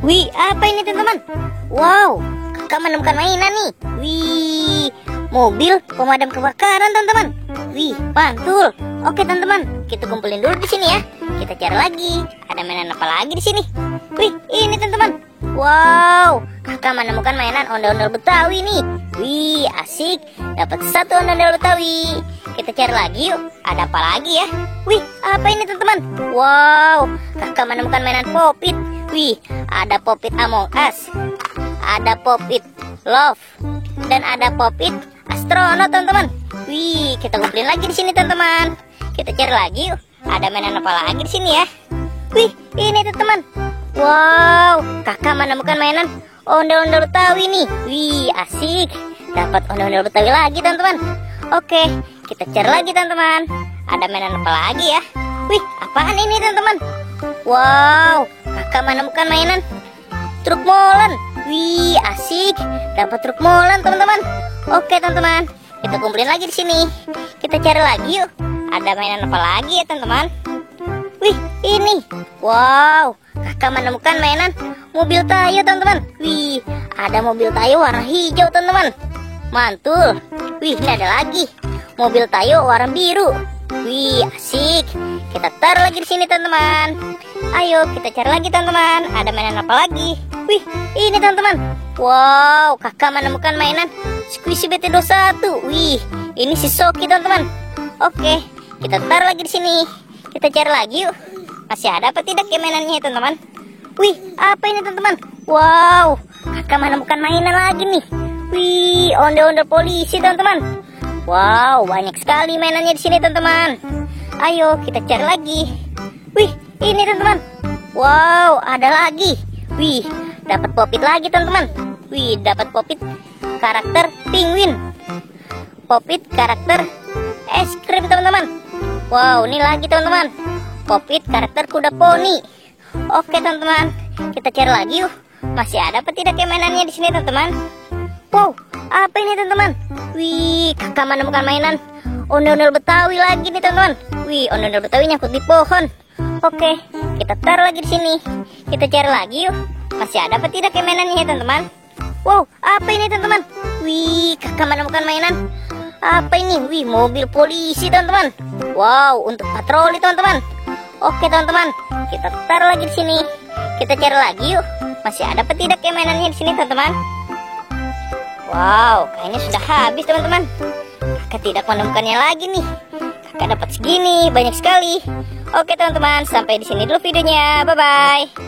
Wih, apa ini teman-teman? Wow, kakak menemukan mainan nih. Wih, mobil pemadam kebakaran teman-teman. Wih, mantul. Oke teman-teman, kita kumpulin dulu di sini ya. Kita cari lagi. Ada mainan apa lagi di sini? Wih, ini teman-teman. Wow, kakak menemukan mainan ondel-ondel Betawi nih. Wih, asik. Dapat satu ondel-ondel Betawi. Kita cari lagi yuk. Ada apa lagi ya? Wih, apa ini teman-teman? Wow, kakak menemukan mainan Pop-It. Wih, ada Pop-It Among Us, ada Pop-It Love, dan ada Pop-It Astronot teman-teman. Wih, kita kumpulin lagi di sini teman-teman. Kita cari lagi yuk. Ada mainan apa lagi di sini ya? Wih, ini teman-teman. Wow, kakak menemukan mainan ondel-ondel Betawi nih. Wih, asik. Dapat ondel-ondel Betawi lagi teman-teman. Oke, kita cari lagi teman-teman. Ada mainan apa lagi ya? Wih, apaan ini teman-teman? Wow, kakak menemukan mainan truk molen. Wih, asik. Dapat truk molen teman-teman. Oke teman-teman, kita kumpulin lagi di sini. Kita cari lagi yuk. Ada mainan apa lagi ya teman-teman? Wih, ini. Wow, kakak menemukan mainan mobil Tayo teman-teman. Wih, ada mobil Tayo warna hijau teman-teman. Mantul. Wih, ini ada lagi mobil Tayo warna biru. Wih, asik. Kita taruh lagi di sini teman-teman. Ayo kita cari lagi teman-teman. Ada mainan apa lagi? Wih, ini teman-teman. Wow, kakak menemukan mainan Squishy BT21. Wih, ini si Soki teman-teman. Oke, kita taruh lagi di sini. Kita cari lagi yuk. Masih ada apa tidak ya mainannya teman-teman? Wih, apa ini teman-teman? Wow, kakak menemukan mainan lagi nih. Wih, ondel-ondel polisi teman-teman. Wow, banyak sekali mainannya di sini teman-teman. Ayo kita cari lagi. Wih, ini teman-teman. Wow, ada lagi. Wih, dapat Pop-It lagi teman-teman. Wih, dapat Pop-It karakter penguin, Pop-It karakter es krim teman-teman. Wow, ini lagi teman-teman. Pop-It karakter kuda poni. Oke teman-teman, kita cari lagi yuk. Masih ada apa tidak ya mainannya di sini teman-teman? Wow, apa ini teman-teman? Wih, kakak menemukan mainan ondel-ondel Betawi lagi nih teman-teman. Wih, ondel-ondel Betawi nyangkut di pohon. Oke, kita taruh lagi di sini. Kita cari lagi yuk. Masih ada apa tidak ya mainannya ya teman-teman? Wow, apa ini teman-teman? Wih, kakak menemukan mainan apa ini? Wih, mobil polisi teman-teman. Wow, untuk patroli teman-teman. Oke teman-teman, kita taruh lagi di sini. Kita cari lagi yuk. Masih ada apa tidak ya mainannya di sini teman-teman? Wow, kayaknya sudah habis teman-teman. Kakak tidak menemukannya lagi nih. Kakak dapat segini, banyak sekali. Oke teman-teman, sampai di sini dulu videonya. Bye bye.